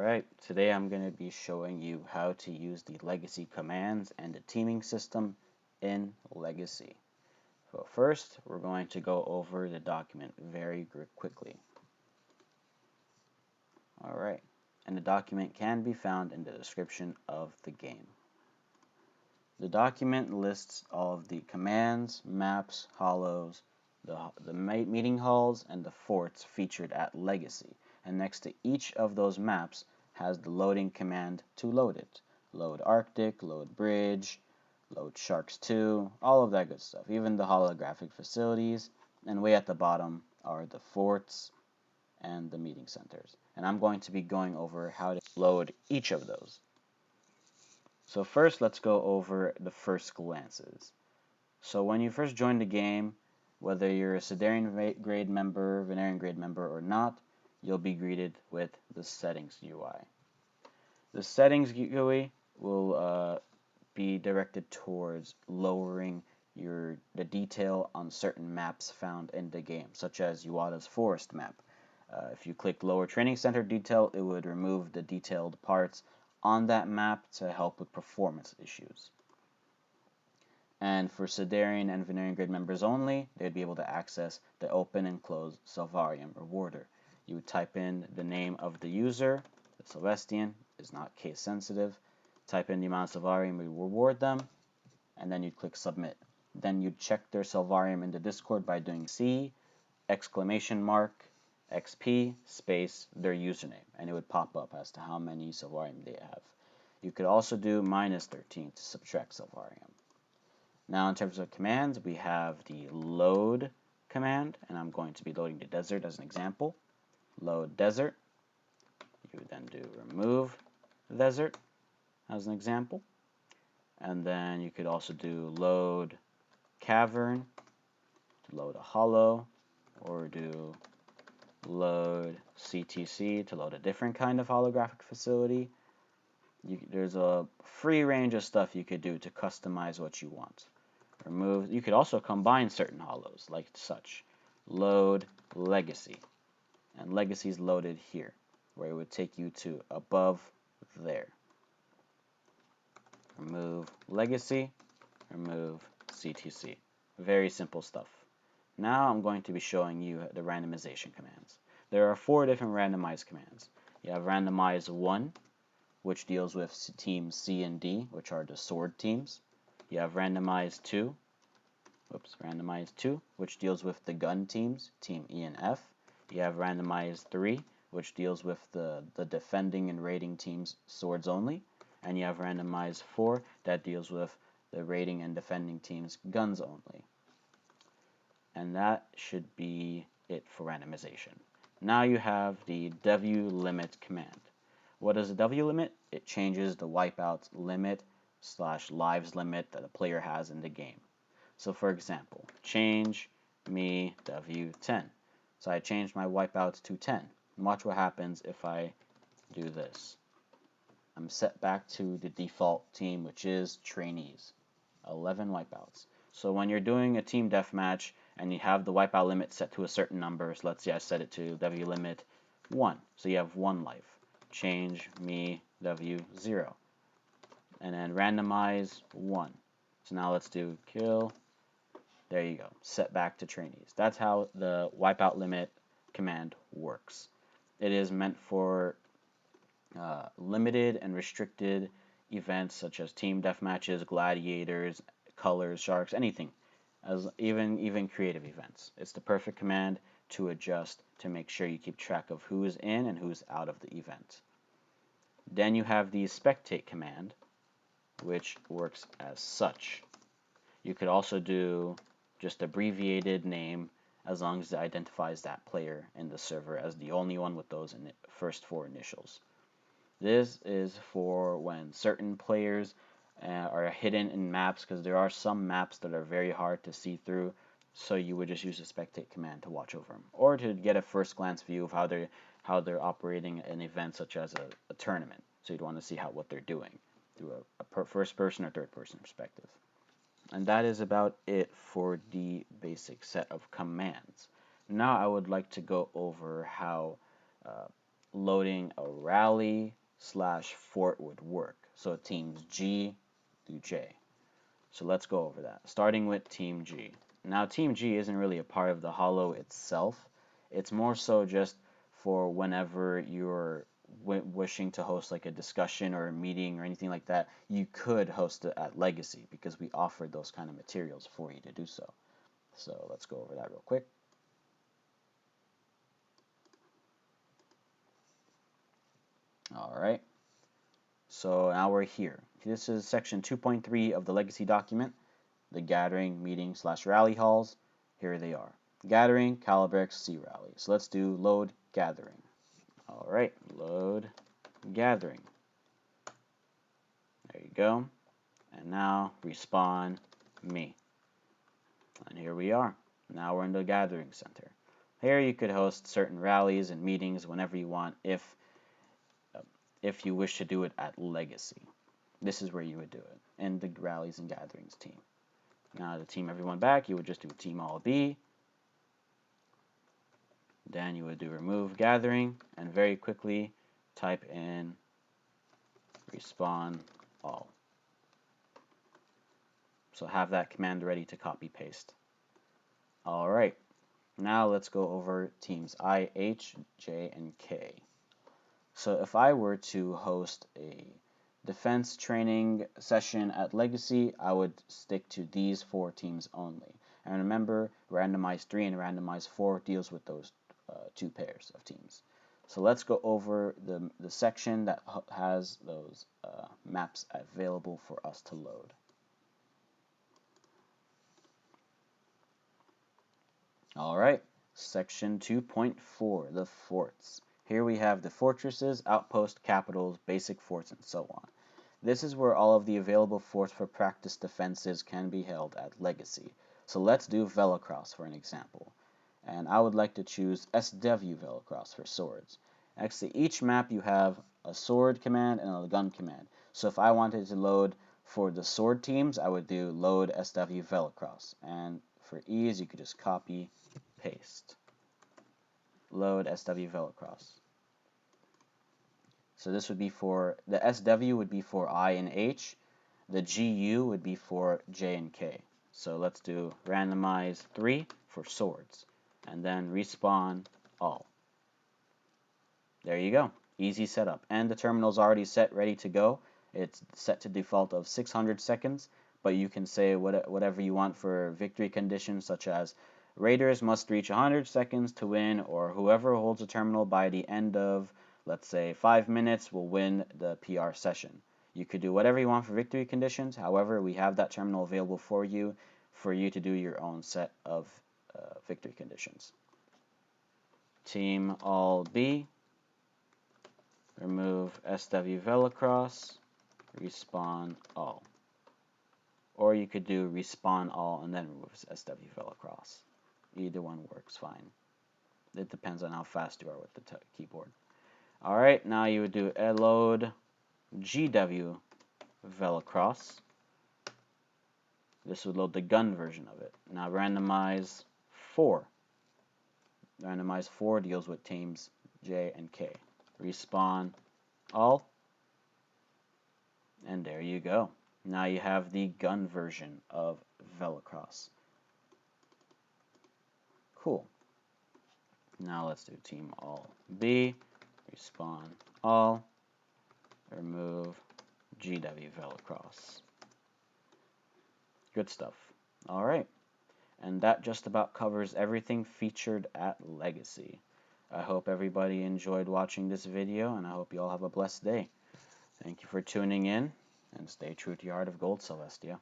Alright, today I'm going to be showing you how to use the legacy commands and the teaming system in Legacy. So first, we're going to go over the document very quickly. Alright, and the document can be found in the description of the game. The document lists all of the commands, maps, hollows, the meeting halls, and the forts featured at Legacy. And next to each of those maps has the loading command to load it. Load Arctic, load Bridge, load Sharks 2, all of that good stuff. Even the holographic facilities. And way at the bottom are the forts and the meeting centers. And I'm going to be going over how to load each of those. So first, let's go over the first glances. So when you first join the game, whether you're a Celvarium grade member, Venerian grade member, or not, you'll be greeted with the Settings GUI. The Settings GUI will be directed towards lowering the detail on certain maps found in the game, such as Uwada's Forest map. If you click Lower Training Center Detail, it would remove the detailed parts on that map to help with performance issues. And for Celvarium and Venerian grade members only, they'd be able to access the open and close Celvarium rewarder. You would type in the name of the user, TheCelvestian is not case sensitive, type in the amount of Celvarium you reward them, and then you'd click submit. Then you'd check their Celvarium in the Discord by doing C, exclamation mark, XP, space, their username, and it would pop up as to how many Celvarium they have. You could also do -13 to subtract Celvarium. Now in terms of commands, we have the load command, and I'm going to be loading the desert as an example. Load desert. You would then do remove desert as an example. And then you could also do load cavern to load a hollow, or do load CTC to load a different kind of holographic facility. There's a free range of stuff you could do to customize what you want. Remove. You could also combine certain hollows, like such. Load legacy. And legacy is loaded here, where it would take you to above there. Remove legacy, remove CTC. Very simple stuff. Now I'm going to be showing you the randomization commands. There are 4 different randomize commands. You have randomize 1, which deals with teams C and D, which are the sword teams. You have randomize 2, which deals with the gun teams, team E and F. You have randomize 3, which deals with the defending and raiding teams, swords only. And you have randomize 4, that deals with the raiding and defending teams, guns only. And that should be it for randomization. Now you have the W limit command. What is a W limit? It changes the wipeouts limit / lives limit that a player has in the game. So for example, change me W10. So I changed my wipeouts to 10. And watch what happens if I do this. I'm set back to the default team, which is trainees. 11 wipeouts. So when you're doing a team deathmatch and you have the wipeout limit set to a certain number, so let's say I set it to W limit 1. So you have 1 life. Change me W0. And then randomize 1. So now let's do kill. There you go. Set back to trainees. That's how the wipeout limit command works. It is meant for limited and restricted events such as team deathmatches, gladiators, colors, sharks, anything, as even creative events. It's the perfect command to adjust to make sure you keep track of who is in and who's out of the event. Then you have the Spectate command, which works as such. You could also do just abbreviated name as long as it identifies that player in the server as the only one with those first 4 initials. This is for when certain players are hidden in maps, because there are some maps that are very hard to see through, so you would just use the Spectate command to watch over them, or to get a first glance view of how they're operating an event such as a tournament. So you'd want to see what they're doing through a first person or third person perspective. And that is about it for the basic set of commands. Now I would like to go over how loading a rally / fort would work. So teams G through J. So let's go over that, starting with Team G. Now, Team G isn't really a part of the Holo itself. It's more so just for whenever you're wishing to host like a discussion or a meeting or anything like that, you could host it at Legacy because we offered those kind of materials for you to do so. So let's go over that real quick. All right. So now we're here. This is section 2.3 of the Legacy document, the gathering, meeting / rally halls. Here they are. Gathering, Calibrex, C rally. So let's do load gathering. All right, load gathering. There you go. And now respawn me. And here we are. Now we're in the gathering center. Here you could host certain rallies and meetings whenever you want if you wish to do it at Legacy. This is where you would do it, in the rallies and gatherings team. Now to team everyone back, you would just do team all B. Then you would do remove gathering and very quickly type in respawn all. So have that command ready to copy paste. All right, now let's go over teams I, H, J, and K. So if I were to host a defense training session at Legacy, I would stick to these 4 teams only. And remember, randomize 3 and randomize 4 deals with those 2 pairs of teams. So let's go over the section that has those maps available for us to load. All right, section 2.4, the forts. Here we have the fortresses, outposts, capitals, basic forts, and so on. This is where all of the available forts for practice defenses can be held at Legacy. So let's do Velocross for an example. And I would like to choose SW Velocross for swords. Actually, each map you have a sword command and a gun command. So if I wanted to load for the sword teams, I would do load SW Velocross. And for ease, you could just copy, paste. Load SW Velocross. So this would be for, the SW would be for I and H, the GU would be for J and K. So let's do randomize 3 for swords, and then respawn all. There you go, easy setup. And the terminal's already set, ready to go. It's set to default of 600 seconds, but you can say whatever you want for victory conditions, such as raiders must reach 100 seconds to win, or whoever holds the terminal by the end of, let's say, 5 minutes will win the PR session. You could do whatever you want for victory conditions. However, we have that terminal available for you to do your own set of victory conditions. Team all B, remove SW Velocross, respawn all. Or you could do respawn all and then remove SW Velocross. Either one works fine. It depends on how fast you are with the keyboard. Alright, now you would do load GW Velocross. This would load the gun version of it. Now randomize 4. Randomize 4 deals with teams J and K. Respawn all. And there you go. Now you have the gun version of Velocross. Cool. Now let's do team all B. Respawn all. Remove GW Velocross. Good stuff. All right. And that just about covers everything featured at Legacy. I hope everybody enjoyed watching this video, and I hope you all have a blessed day. Thank you for tuning in, and stay true to your heart of gold, Celvestia.